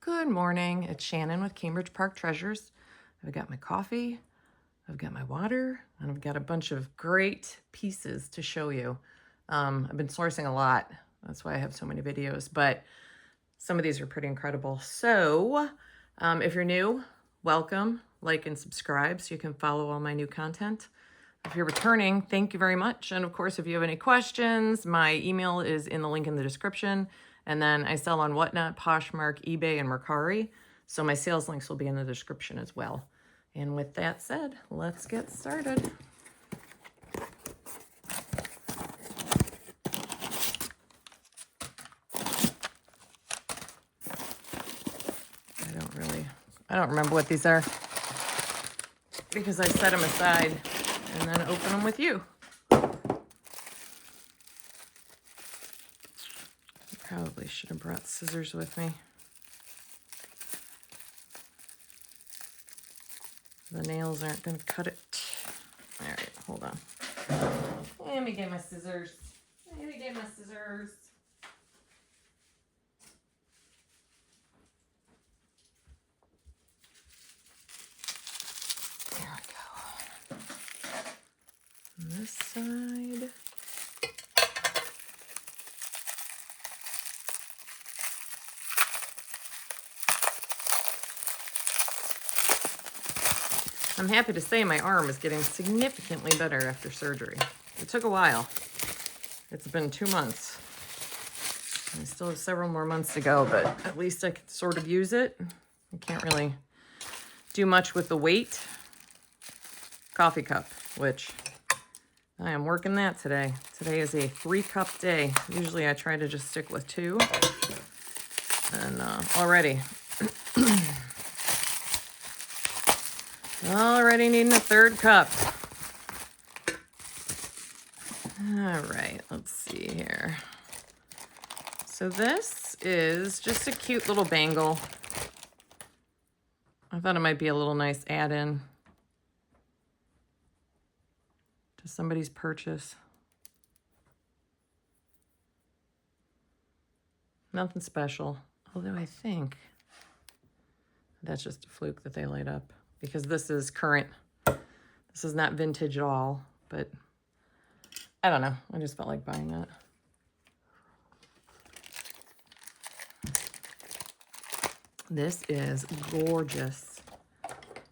Good morning. It's Shannon with Cambridge Park Treasures. I've got my coffee, I've got my water, and I've got a bunch of great pieces to show you. I've been sourcing a lot. That's why I have so many videos, but some of these are pretty incredible. So if you're new, welcome, like and subscribe so you can follow all my new content. If you're returning, thank you very much. And of course, if you have any questions, my email is in the link in the description. And then I sell on Whatnot, Poshmark, eBay, and Mercari. So my sales links will be in the description as well. And with that said, let's get started. I don't remember what these are because I set them aside and then open them with you. Probably should have brought scissors with me. The nails aren't going to cut it. All right, hold on. Let me get my scissors. There we go. On this side. I'm happy to say my arm is getting significantly better after surgery. It took a while. It's been 2 months. I still have several more months to go, but at least I can sort of use it. I can't really do much with the weight. Coffee cup, which I am working that today. Today is a 3-cup day. Usually I try to just stick with 2. And already needing a 3rd cup. All right, let's see here. So this is just a cute little bangle. I thought it might be a little nice add-in to somebody's purchase. Nothing special, although I think that's just a fluke that they light up because this is current. This is not vintage at all, but I don't know. I just felt like buying that. This is gorgeous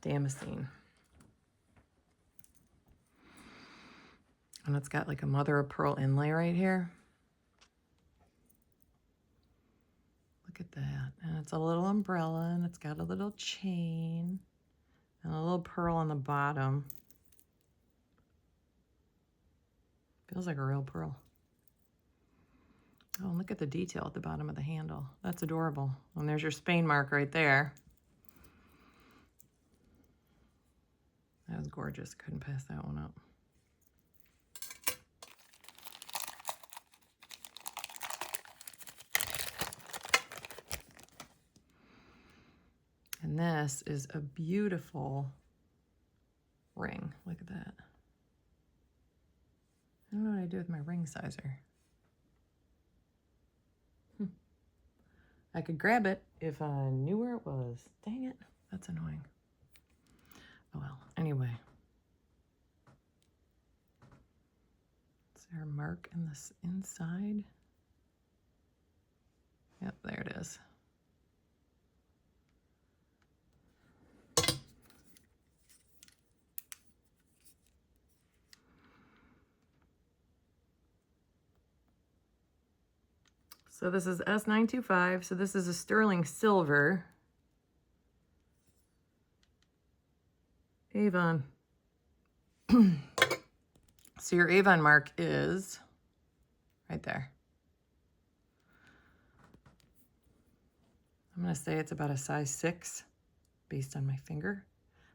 damascene. And it's got like a mother of pearl inlay right here. Look at that. And it's a little umbrella and it's got a little chain and a little pearl on the bottom. Feels like a real pearl. Oh, and look at the detail at the bottom of the handle. That's adorable. And there's your Spain mark right there. That was gorgeous. Couldn't pass that one up. And this is a beautiful ring. Look at that. I don't know what I do with my ring sizer. I could grab it if I knew where it was. Dang it, that's annoying. Oh well, anyway. Is there a mark in this inside? Yep, there it is. So this is S925, so this is a sterling silver. Avon. So your Avon mark is right there. I'm gonna say it's about a size 6 based on my finger,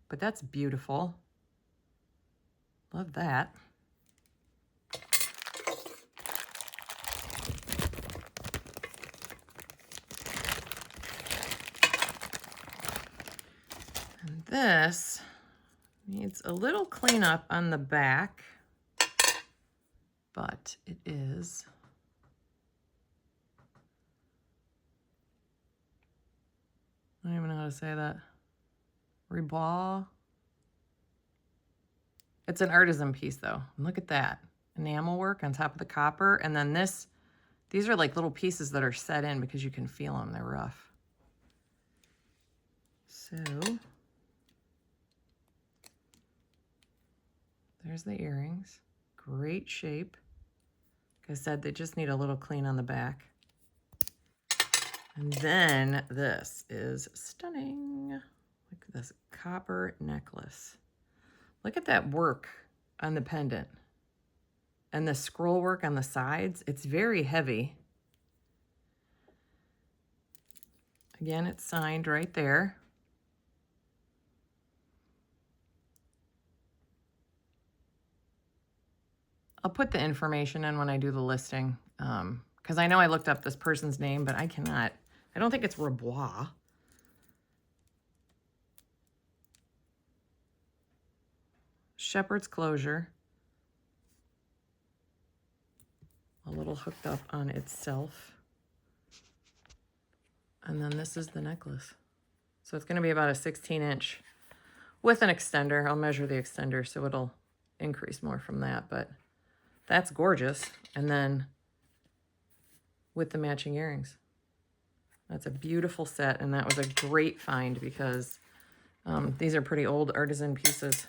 but that's beautiful. Love that. And this needs a little cleanup on the back, but it is . to say that. Rebois. It's an artisan piece though. Look at that. Enamel work on top of the copper. And then these are like little pieces that are set in because you can feel them. They're rough. So there's the earrings. Great shape. Like I said, they just need a little clean on the back. And then this is stunning. Look at this copper necklace. Look at that work on the pendant. And the scroll work on the sides. It's very heavy. Again, it's signed right there. I'll put the information in when I do the listing, because I know I looked up this person's name, but I cannot. I don't think it's Rebois. Shepherd's closure. A little hooked up on itself. And then this is the necklace. So it's going to be about a 16-inch with an extender. I'll measure the extender so it'll increase more from that, but that's gorgeous. And then with the matching earrings. That's a beautiful set, and that was a great find because these are pretty old artisan pieces.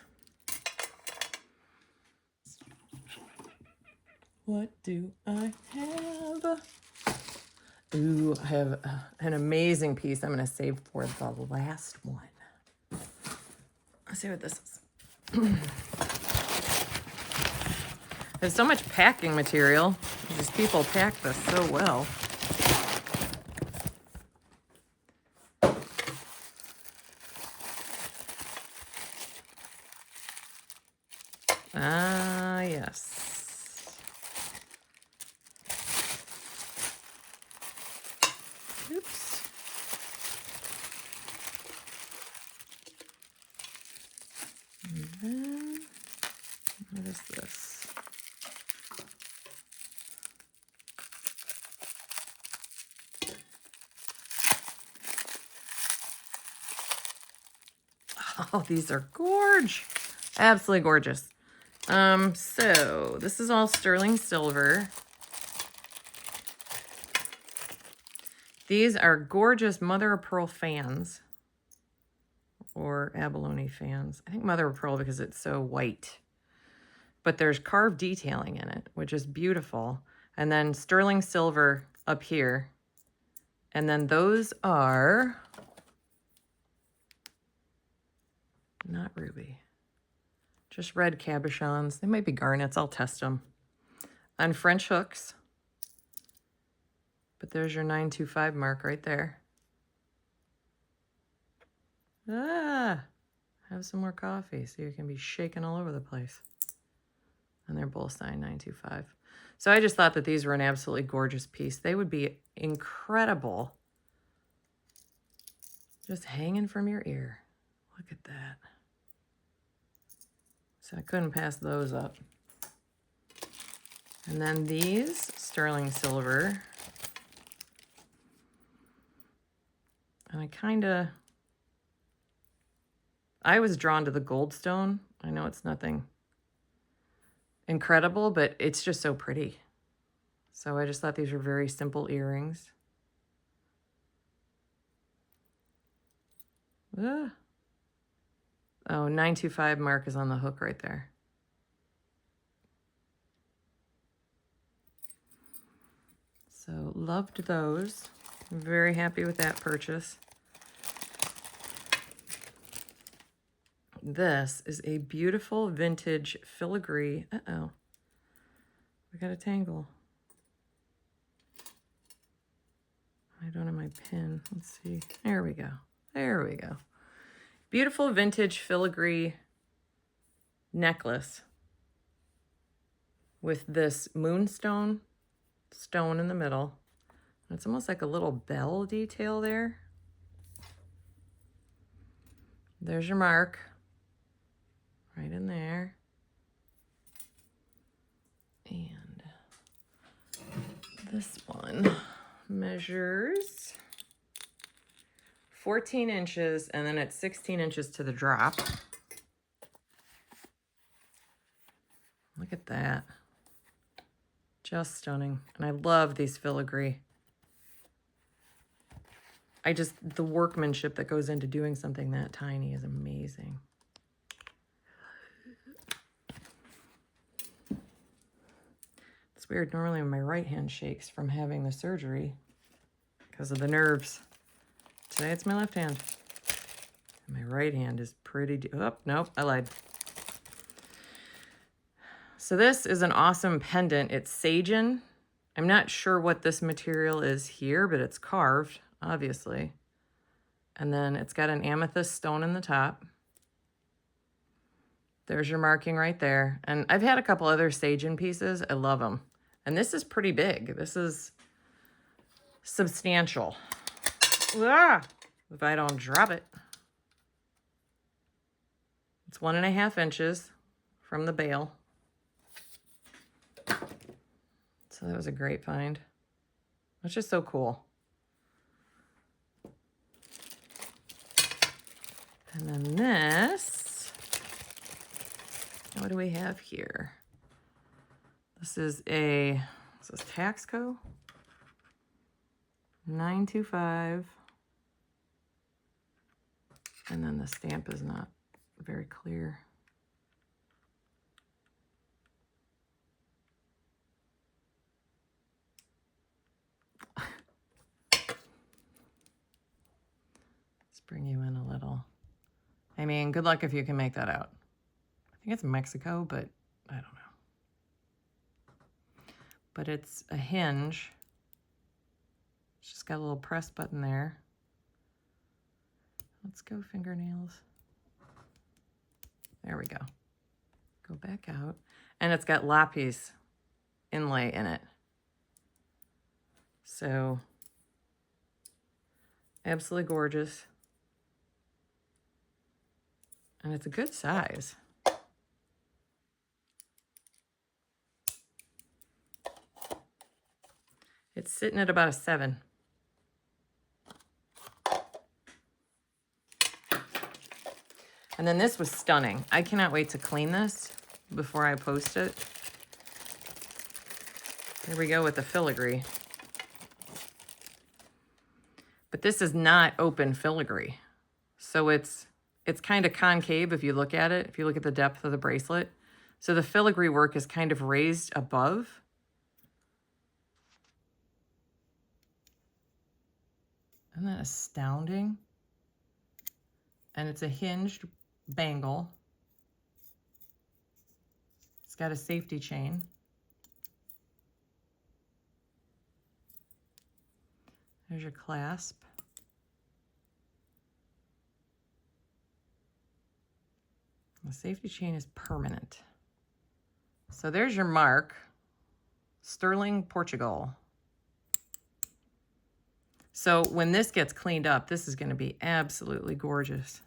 What do I have? Ooh, I have an amazing piece I'm going to save for the last one. Let's see what this is. There's so much packing material. These people pack this so well. Ah, yes. Oops. And then, what is this? Oh, these are gorge. Absolutely gorgeous. So this is all sterling silver. These are gorgeous mother of pearl fans or abalone fans. I think mother of pearl because it's so white, but there's carved detailing in it, which is beautiful. And then sterling silver up here. And then those are not ruby, just red cabochons. They might be garnets. I'll test them on French hooks. But there's your 925 mark right there. Ah, have some more coffee so you can be shaking all over the place. And they're both signed 925. So I just thought that these were an absolutely gorgeous piece. They would be incredible just hanging from your ear. Look at that. So I couldn't pass those up. And then these, sterling silver. And I was drawn to the goldstone. I know it's nothing incredible, but it's just so pretty. So I just thought these were very simple earrings. Ah. Oh, 925 mark is on the hook right there. So loved those. I'm very happy with that purchase. This is a beautiful vintage filigree. Uh-oh. We got a tangle. I don't have my pin. Let's see. There we go. There we go. Beautiful vintage filigree necklace with this moonstone stone in the middle. It's almost like a little bell detail there. There's your mark. Right in there. And this one measures 14 inches, and then it's 16 inches to the drop. Look at that. Just stunning. And I love these filigree. The workmanship that goes into doing something that tiny is amazing. It's weird. Normally my right hand shakes from having the surgery because of the nerves. Today it's my left hand. And my right hand is pretty... Oh, nope, I lied. So this is an awesome pendant. It's Sagen. I'm not sure what this material is here, but it's carved, obviously. And then it's got an amethyst stone in the top. There's your marking right there. And I've had a couple other Sagen pieces. I love them. And this is pretty big. This is substantial. Ah, if I don't drop it. It's 1.5 inches from the bale. So that was a great find. It's just so cool. And then this, what do we have here? This is Taxco 925. And then the stamp is not very clear. Let's bring you in a little. I mean, good luck if you can make that out. I think it's Mexico, but I don't know. But it's a hinge. It's just got a little press button there. Let's go fingernails. There we go. Go back out. And it's got lapis inlay in it. So, absolutely gorgeous. And it's a good size. It's sitting at about a 7. And then this was stunning. I cannot wait to clean this before I post it. Here we go with the filigree. But this is not open filigree. So it's kind of concave if you look at it, if you look at the depth of the bracelet. So the filigree work is kind of raised above. Isn't that astounding? And it's a hinged bangle. It's got a safety chain. There's your clasp. The safety chain is permanent. So there's your mark. Sterling, Portugal. So when this gets cleaned up, this is going to be absolutely gorgeous.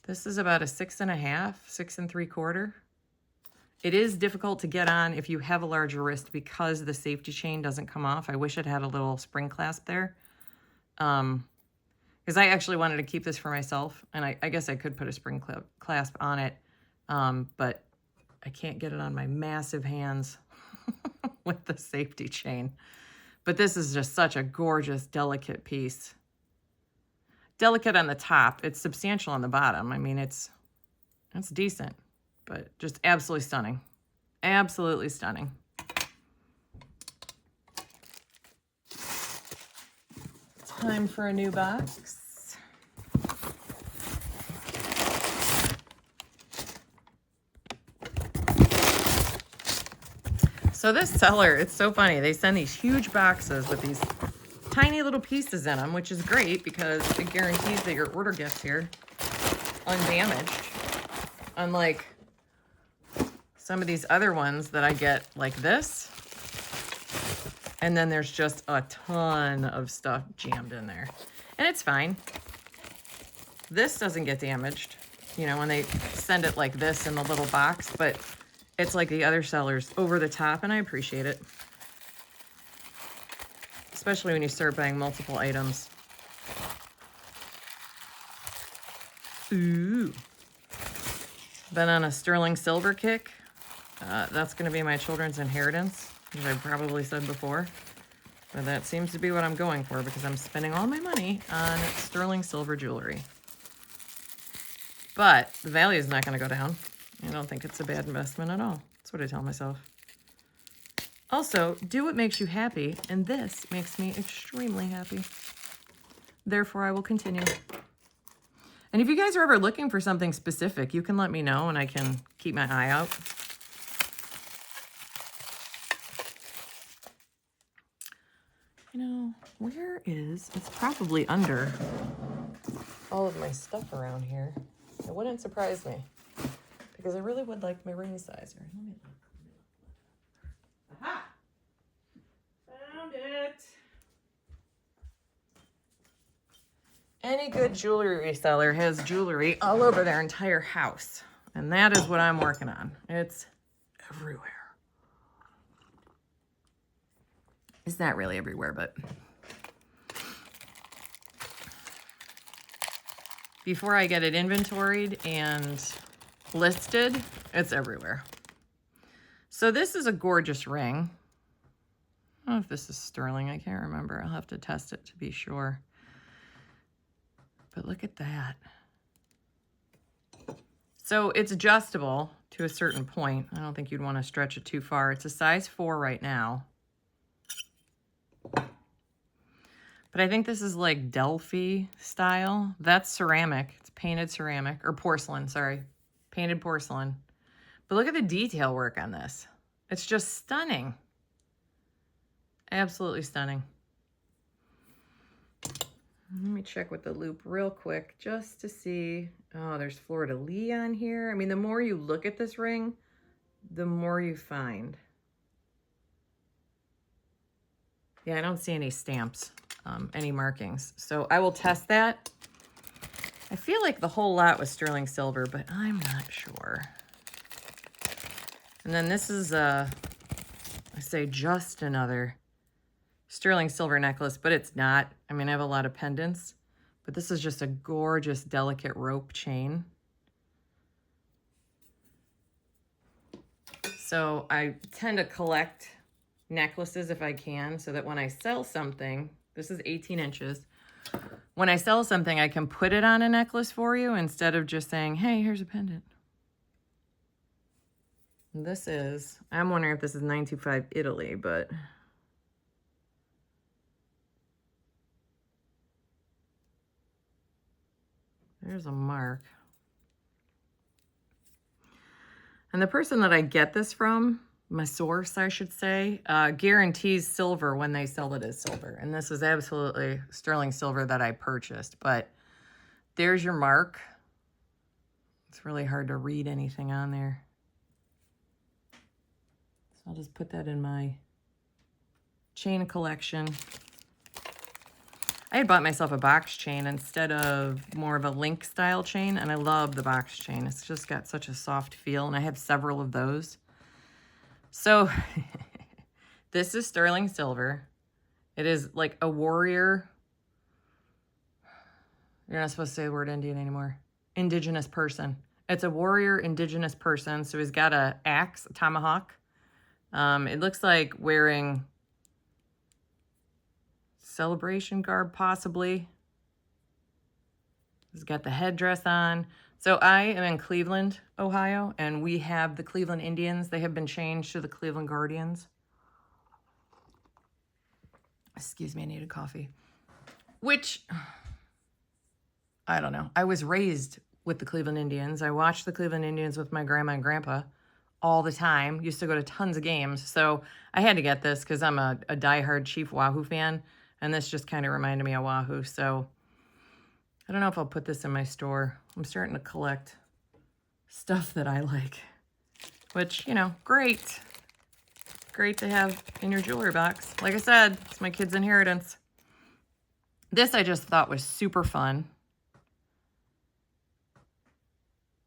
This is about a 6.5, 6 3/4. It is difficult to get on if you have a larger wrist because the safety chain doesn't come off. I wish it had a little spring clasp there. Because I actually wanted to keep this for myself, and I guess I could put a spring clasp on it, but I can't get it on my massive hands with the safety chain. But this is just such a gorgeous, delicate piece. Delicate on the top. It's substantial on the bottom. I mean, it's decent, but just absolutely stunning. Absolutely stunning. Time for a new box. So this seller, it's so funny. They send these huge boxes with these tiny little pieces in them, which is great because it guarantees that your order gets here undamaged. Unlike some of these other ones that I get like this. And then there's just a ton of stuff jammed in there. And it's fine. This doesn't get damaged, you know, when they send it like this in the little box, but it's like the other sellers over the top, and I appreciate it. especially when you start buying multiple items. Ooh. Been on a sterling silver kick. That's going to be my children's inheritance, as I probably said before. But that seems to be what I'm going for because I'm spending all my money on sterling silver jewelry. But the value is not going to go down. I don't think it's a bad investment at all. That's what I tell myself. Also, do what makes you happy, and this makes me extremely happy. Therefore, I will continue. And if you guys are ever looking for something specific, you can let me know and I can keep my eye out. You know, where is, it's probably under all of my stuff around here. It wouldn't surprise me because I really would like my ring sizer. Let me look. Aha! Found it. Any good jewelry reseller has jewelry all over their entire house. And that is what I'm working on. It's everywhere. It's not really everywhere, but before I get it inventoried and listed, it's everywhere. So this is a gorgeous ring. I don't know if this is sterling. I can't remember. I'll have to test it to be sure. But look at that. So it's adjustable to a certain point. I don't think you'd want to stretch it too far. It's a size 4 right now. But I think this is like Delphi style. That's ceramic. It's painted ceramic, or porcelain, sorry. Painted porcelain. But look at the detail work on this. It's just stunning. Absolutely stunning. Let me check with the loop real quick just to see. Oh, there's fleur-de-lis on here. I mean, the more you look at this ring, the more you find. Yeah, I don't see any stamps, any markings. So I will test that. I feel like the whole lot was sterling silver, but I'm not sure. And then this is, I say just another sterling silver necklace, but it's not. I mean, I have a lot of pendants, but this is just a gorgeous, delicate rope chain. So I tend to collect necklaces if I can, so that when I sell something, this is 18 inches. When I sell something, I can put it on a necklace for you instead of just saying, hey, here's a pendant. And this is, I'm wondering if this is 925 Italy, but there's a mark. And the person that I get this from, my source, I should say, guarantees silver when they sell it as silver. And this is absolutely sterling silver that I purchased. But there's your mark. It's really hard to read anything on there. So I'll just put that in my chain collection. I had bought myself a box chain instead of more of a link style chain, and I love the box chain. It's just got such a soft feel, and I have several of those. So this is sterling silver. It is like a warrior. You're not supposed to say the word Indian anymore. Indigenous person. It's a warrior indigenous person. So he's got an axe, a tomahawk. It looks like wearing celebration garb, possibly. He's got the headdress on. So I am in Cleveland, Ohio, and we have the Cleveland Indians. They have been changed to the Cleveland Guardians. Excuse me, I need a coffee. Which, I don't know. I was raised with the Cleveland Indians. I watched the Cleveland Indians with my grandma and grandpa all the time. Used to go to tons of games. So I had to get this because I'm a diehard Chief Wahoo fan. And this just kind of reminded me of Wahoo. So I don't know if I'll put this in my store. I'm starting to collect stuff that I like. Which, you know, great. Great to have in your jewelry box. Like I said, it's my kid's inheritance. This I just thought was super fun.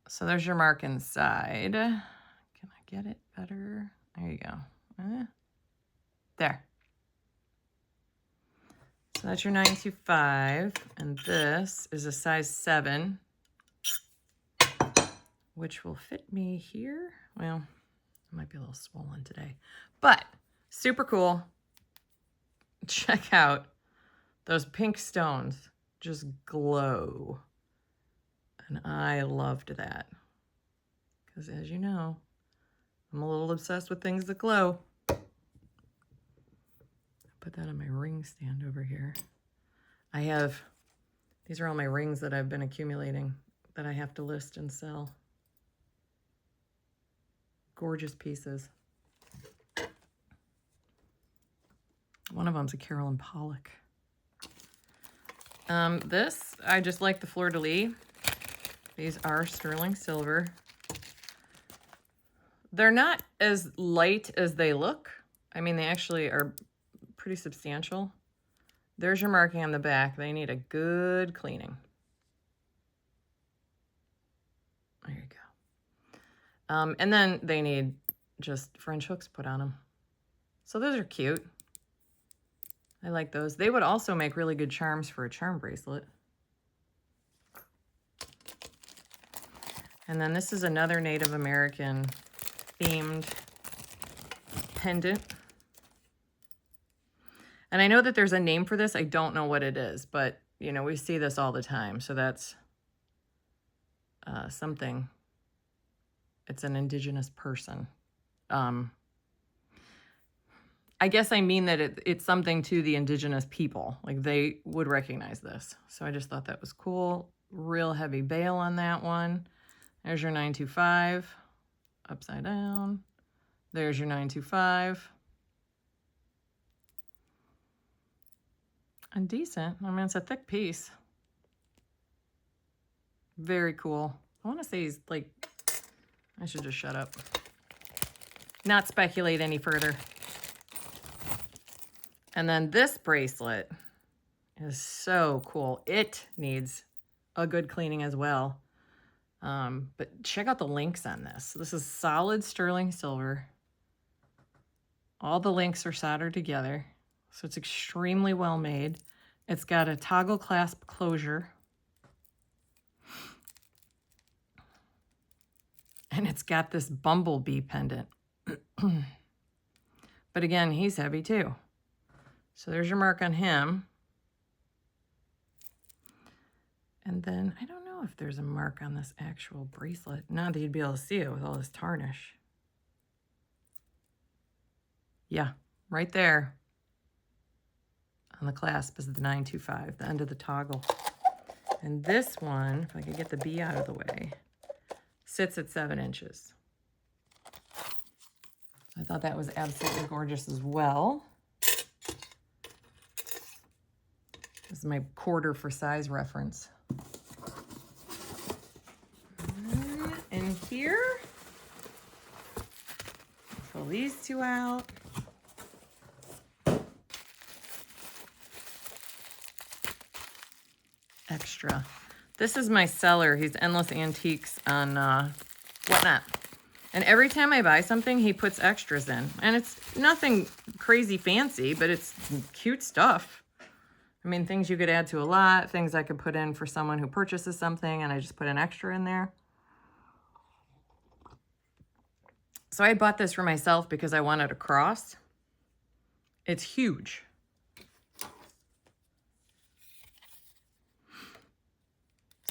So there's your mark inside. Can I get it better? There you go. There. So that's your 925, and this is a size 7, which will fit me here. Well, it might be a little swollen today, but super cool. Check out those pink stones, just glow. And I loved that because, as you know, I'm a little obsessed with things that glow. Put that on my ring stand over here. These are all my rings that I've been accumulating that I have to list and sell. Gorgeous pieces. One of them's a Carolyn Pollock. This, I just like the fleur-de-lis. These are sterling silver. They're not as light as they look. I mean, they actually are pretty substantial. There's your marking on the back. They need a good cleaning. There you go. And then they need just French hooks put on them. So those are cute. I like those. They would also make really good charms for a charm bracelet. And then this is another Native American themed pendant. And I know that there's a name for this. I don't know what it is, but you know, we see this all the time. So that's something. It's an indigenous person. I guess I mean that it's something to the indigenous people. Like they would recognize this. So I just thought that was cool. Real heavy bail on that one. There's your 925. Upside down. There's your 925. And decent. I mean, it's a thick piece. Very cool. I want to say he's like, I should just shut up. Not speculate any further. And then this bracelet is so cool. It needs a good cleaning as well. But check out the links on this. This is solid sterling silver. All the links are soldered together. So it's extremely well made. It's got a toggle clasp closure. And it's got this bumblebee pendant. But again, he's heavy too. So there's your mark on him. And then I don't know if there's a mark on this actual bracelet. Not that you'd be able to see it with all this tarnish. Yeah, right there. On the clasp is the 925, the end of the toggle. And this one, if I could get the B out of the way, sits at 7 inches. I thought that was absolutely gorgeous as well. This is my quarter for size reference. And here, pull these two out. Extra. This is my seller. He's Endless Antiques on Whatnot. And every time I buy something, he puts extras in. And it's nothing crazy fancy, but it's cute stuff. I mean, things you could add to a lot, things I could put in for someone who purchases something, and I just put an extra in there. So I bought this for myself because I wanted a cross. It's huge.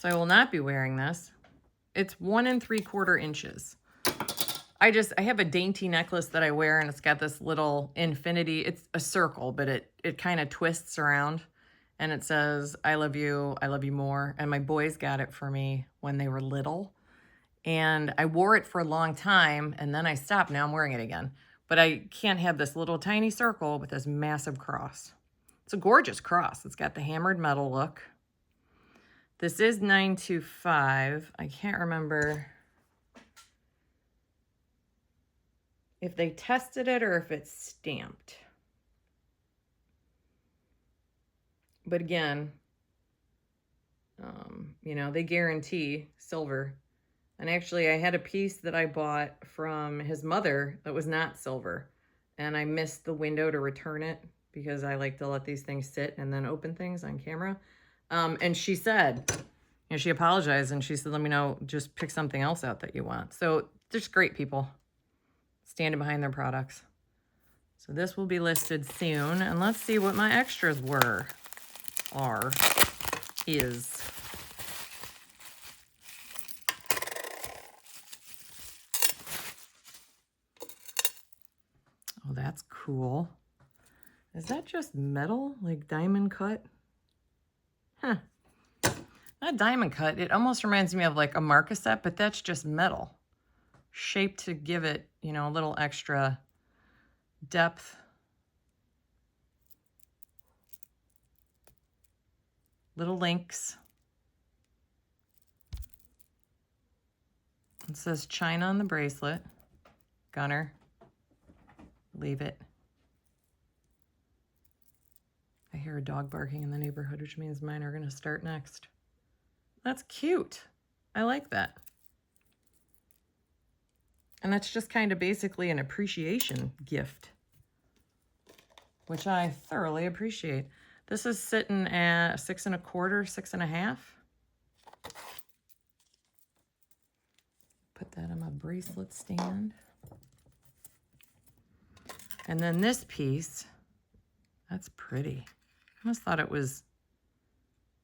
So I will not be wearing this. It's 1 3/4 inches. I have a dainty necklace that I wear, and it's got this little infinity. It's a circle, but it kind of twists around, and it says, I love you more. And my boys got it for me when they were little. And I wore it for a long time, and then I stopped. Now I'm wearing it again. But I can't have this little tiny circle with this massive cross. It's a gorgeous cross. It's got the hammered metal look. This is 925. I can't remember if they tested it or if it's stamped. But again, you know, they guarantee silver. And actually, I had a piece that I bought from his mother that was not silver. And I missed the window to return it because I like to let these things sit and then open things on camera. And she said, you know, she apologized and she said, let me know, just pick something else out that you want. So there's great people standing behind their products. So this will be listed soon. And let's see what my extras is. Oh, that's cool. Is that just metal, like diamond cut? Huh. Not diamond cut. It almost reminds me of like a marcaset, but that's just metal. Shaped to give it, you know, a little extra depth. Little links. It says China on the bracelet. Gunner. Leave it. I hear a dog barking in the neighborhood, which means mine are going to start next. That's cute. I like that. And that's just kind of basically an appreciation gift, which I thoroughly appreciate. This is sitting at 6 1/4, 6 1/2. Put that on my bracelet stand. And then this piece, that's pretty. I almost thought it was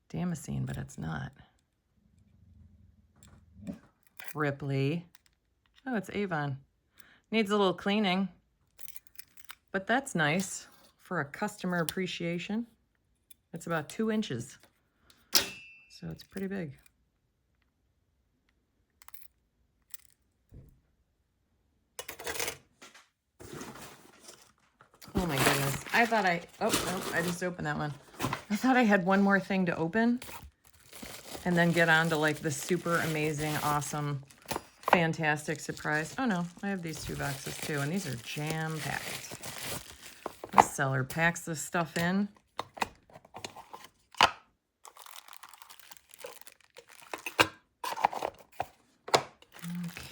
damascene, but it's not. Ripley. Oh, it's Avon. Needs a little cleaning, but that's nice for a customer appreciation. It's about 2 inches, so it's pretty big. Oh my goodness. I thought I just opened that one. I thought I had one more thing to open and then get on to like the super amazing, awesome, fantastic surprise. Oh no, I have these 2 boxes too, and these are jam-packed. This seller packs this stuff in.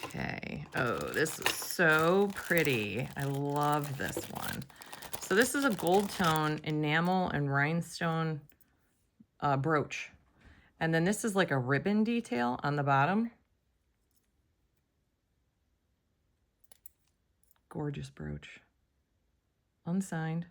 Okay. Oh, this is so pretty. I love this one. So this is a gold tone enamel and rhinestone brooch. And then this is like a ribbon detail on the bottom. Gorgeous brooch. Unsigned.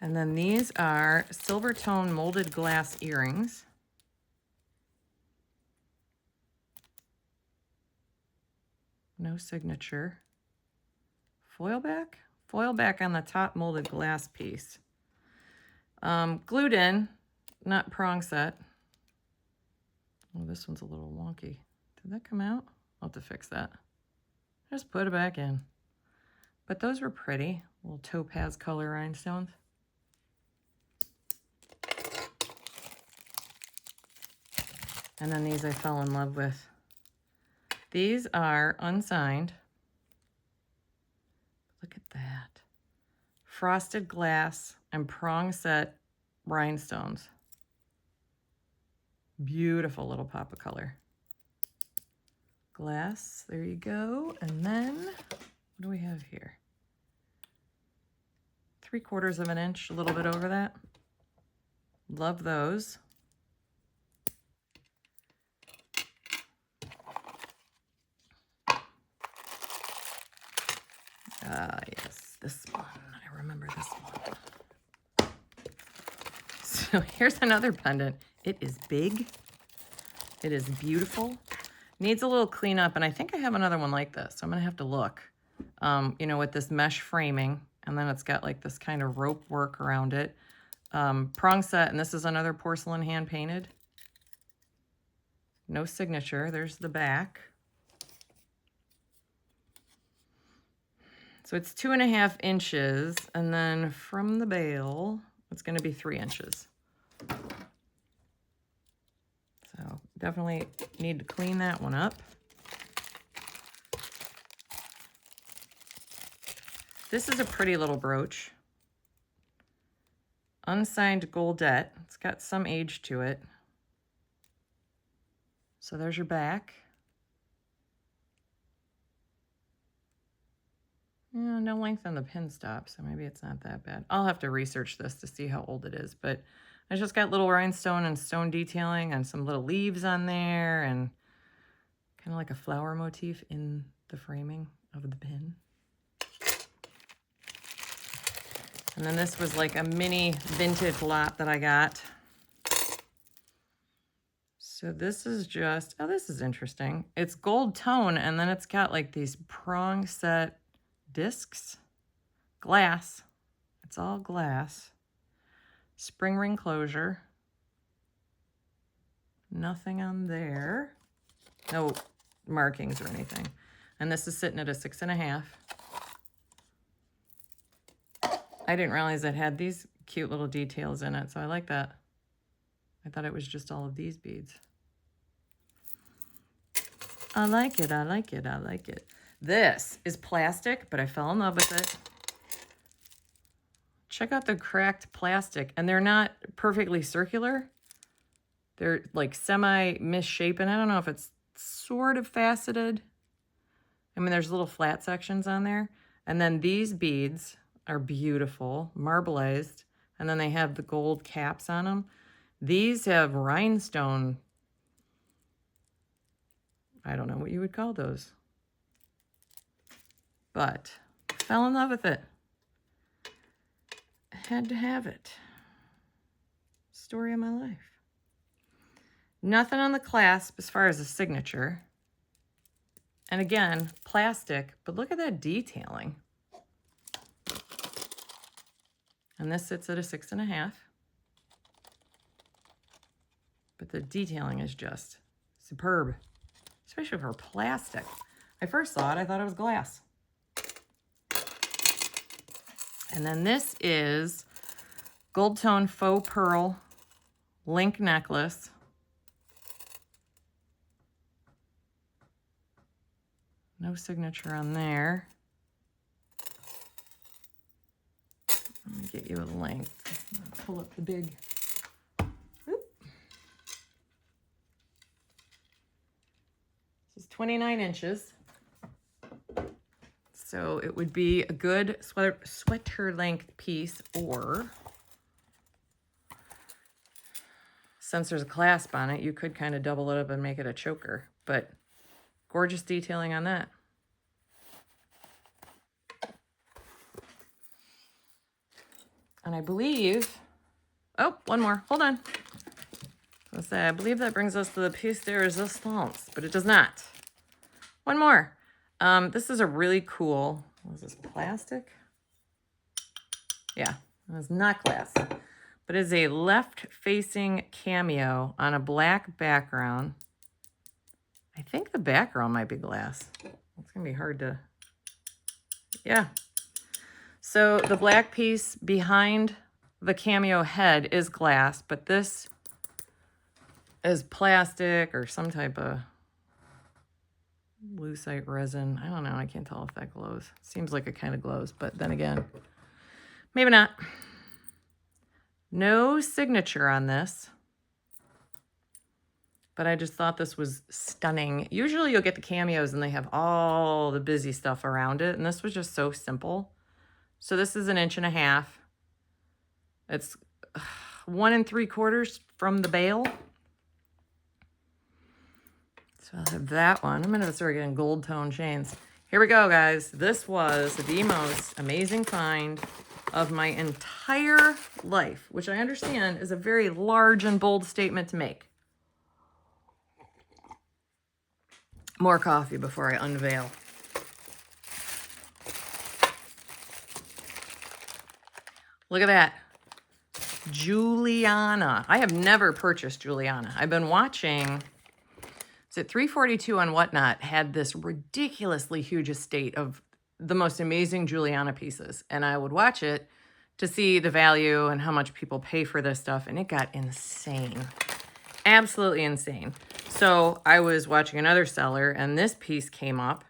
And then these are silver tone molded glass earrings. No signature. Foil back? Foil back on the top molded glass piece. Glued in, not prong set. Oh, this one's a little wonky. Did that come out? I'll have to fix that. Just put it back in. But those were pretty. Little topaz color rhinestones. And then these I fell in love with. These are unsigned. Look at that. Frosted glass and prong set rhinestones. Beautiful little pop of color. Glass, there you go. And then, what do we have here? 3/4 of an inch, a little bit over that. Love those. Yes, this one. I remember this one. So here's another pendant. It is big. It is beautiful. Needs a little cleanup, and I think I have another one like this. So I'm gonna have to look. You know, with this mesh framing, and then it's got like this kind of rope work around it. Prong set, and this is another porcelain hand painted. No signature. There's the back. So it's 2.5 inches, and then from the bail, it's going to be 3 inches. So definitely need to clean that one up. This is a pretty little brooch. unsigned goldette. It's got some age to it. So there's your back. Yeah, no length on the pin stop, so maybe it's not that bad. I'll have to research this to see how old it is, but I just got little rhinestone and stone detailing and some little leaves on there and kind of like a flower motif in the framing of the pin. And then this was like a mini vintage lot that I got. So this is just, oh, this is interesting. It's gold tone, and then it's got like these prong set discs. Glass. It's all glass. Spring ring closure. Nothing on there. No markings or anything. And this is sitting at a 6.5. I didn't realize it had these cute little details in it, so I like that. I thought it was just all of these beads. I like it, I like it, I like it. This is plastic, but I fell in love with it. Check out the cracked plastic, and they're not perfectly circular. They're like semi-misshapen. I don't know if it's sort of faceted. I mean, there's little flat sections on there. And then these beads are beautiful, marbleized, and then they have the gold caps on them. These have rhinestone, I don't know what you would call those, but fell in love with it. Had to have it. Story of my life. Nothing on the clasp as far as a signature. And again, plastic, but look at that detailing. And this sits at a 6.5. But the detailing is just superb, especially for plastic. I first saw it, I thought it was glass. And then this is gold tone faux pearl link necklace. No signature on there. Let me get you a length. I'll pull up the big. Oop. This is 29 inches. So it would be a good sweater length piece, or since there's a clasp on it, you could kind of double it up and make it a choker, but gorgeous detailing on that. And I believe, oh, one more, hold on. I believe that brings us to the piece de resistance, but it does not. One more. This is a really cool, what is this, plastic? Yeah, it's not glass, but it's a left-facing cameo on a black background. I think the background might be glass. It's gonna be hard to, yeah. So the black piece behind the cameo head is glass, but this is plastic or some type of lucite resin. I don't know. I can't tell if that glows. Seems like it kind of glows, but then again, maybe not. No signature on this, but I just thought this was stunning. Usually you'll get the cameos and they have all the busy stuff around it, and this was just so simple. So this is 1.5 inches. It's 1 3/4 from the bail. So I'll have that one. I'm gonna start getting gold tone chains. Here we go, guys. This was the most amazing find of my entire life, which I understand is a very large and bold statement to make. More coffee before I unveil. Look at that. Juliana. I have never purchased Juliana. I've been watching, is it 342 on Whatnot had this ridiculously huge estate of the most amazing Juliana pieces. And I would watch it to see the value and how much people pay for this stuff. And it got insane. Absolutely insane. So I was watching another seller and this piece came up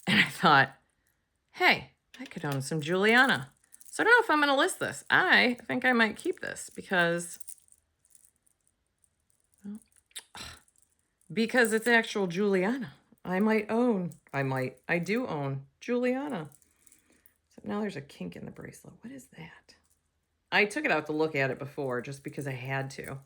and I thought, hey, I could own some Juliana. So I don't know if I'm going to list this. I think I might keep this because it's actual Juliana. I do own Juliana. So now there's a kink in the bracelet. What is that? I took it out to look at it before just because I had to.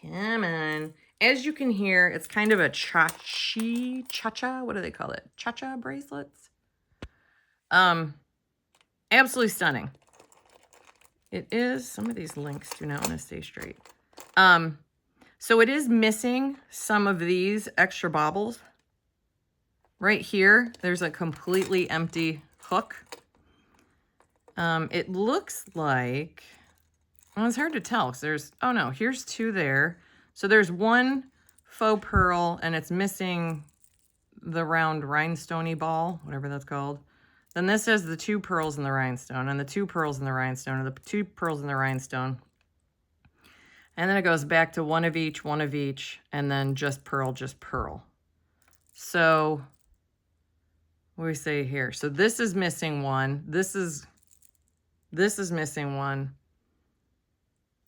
Come on. As you can hear, it's kind of a cha-cha, what do they call it? Cha-cha bracelets? Absolutely stunning. It is, some of these links do not want to stay straight. So it is missing some of these extra baubles. Right here, there's a completely empty hook. It looks like, well, it's hard to tell because there's, oh no, here's two there. So there's one faux pearl and it's missing the round rhinestoney ball, whatever that's called. Then this has the two pearls in the rhinestone and the two pearls in the rhinestone and the two pearls in the rhinestone. And then it goes back to one of each, and then just pearl. So what do we say here? So this is missing one. This is missing one.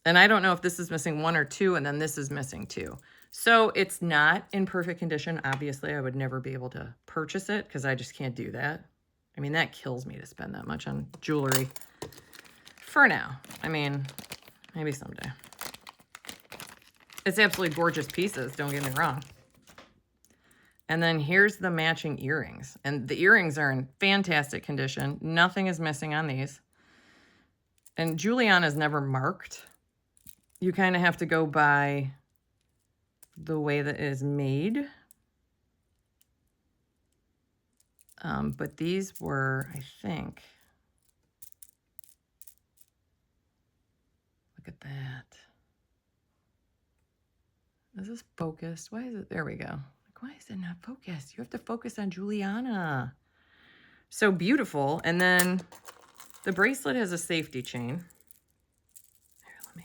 And I don't know if this is missing one or two, and then this is missing two. So it's not in perfect condition. Obviously, I would never be able to purchase it because I just can't do that. I mean, that kills me to spend that much on jewelry for now. I mean, maybe someday. It's absolutely gorgeous pieces, don't get me wrong. And then here's the matching earrings. And the earrings are in fantastic condition. Nothing is missing on these. And Juliana's never marked. You kind of have to go by the way that it is made. But these were, I think, look at that. Is this focused? Why is it? There we go. Like, why is it not focused? You have to focus on Juliana. So beautiful. And then the bracelet has a safety chain. Here,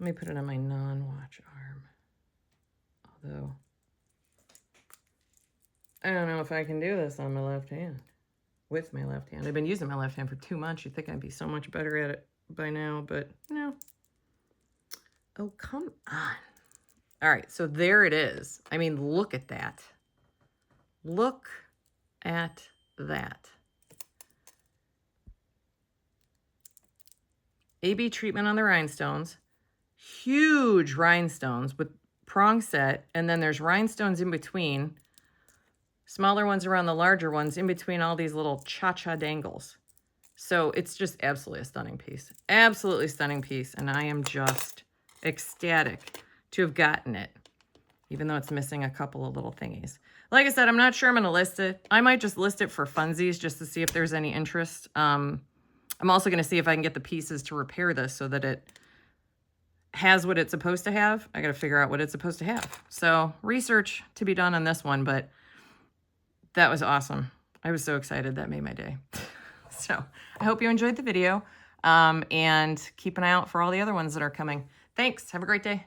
let me put it on my non-watch arm. Although, I don't know if I can do this on my left hand. With my left hand. I've been using my left hand for 2 months. You'd think I'd be so much better at it by now, but no. Oh, come on. All right, so there it is. I mean, look at that. Look at that. AB treatment on the rhinestones. Huge rhinestones with prong set, and then there's rhinestones in between. Smaller ones around the larger ones, in between all these little cha-cha dangles. So it's just absolutely a stunning piece. Absolutely stunning piece, and I am just ecstatic to have gotten it, even though it's missing a couple of little thingies. Like I said, I'm not sure I'm going to list it. I might just list it for funsies just to see if there's any interest. I'm also going to see if I can get the pieces to repair this so that it has what it's supposed to have. I got to figure out what it's supposed to have. So research to be done on this one, but that was awesome. I was so excited. That made my day. So I hope you enjoyed the video, and keep an eye out for all the other ones that are coming. Thanks. Have a great day.